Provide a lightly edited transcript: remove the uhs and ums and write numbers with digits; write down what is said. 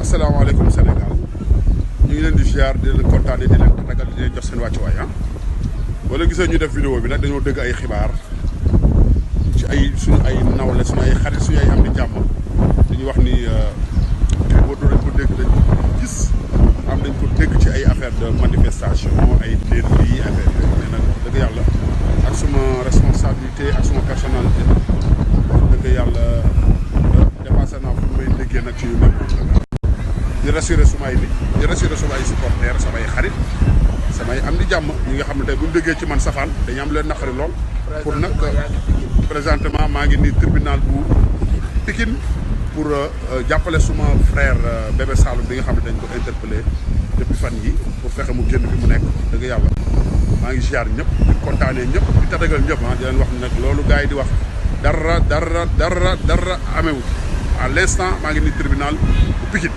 asalaamaaleykum Sénégal ñu ngi leen di ziar di leen kontaanee di leen tàggal di leen jox seen wàccuwaay wala gisee ñu def vidéo bi nag dañoo dégg ay xibaar ci ay suñu ay nawle suñu ay xarit suñu ay am di jàmm dañuy wax ni boo dañ ko dégg dañ ko gis dañ ko dégg ci ay affaire de manifestation ay nervi yi affaire yooyu mais nag dëgg yàlla ak suma responsabilité ak suma personnalité dëgg yàlla dépassé naa fu may déggee nag ci yu mel noonu di rassurer sumay nit di rassurer sumay supporters samay xarit samay am di jàmm ñi nga xam ne tey bu ñu déggee ci man safaan dañu am leen naqari lool pour nag présentement maa ngi nii tribunal bu Pikine pour jàppale suma frère Bébé Saloum bi nga xam ne dañ ko interpellé depuis fan yi pour fexe mu génn fi mu nekk dëgg yàlla maa ngi ziar ñëpp di kontaanee ñëpp di tatagal ñëpp di leen wax ne nag loolu gars yi di wax dara amewut à l'instant maa ngi nii tribunal bu Pikine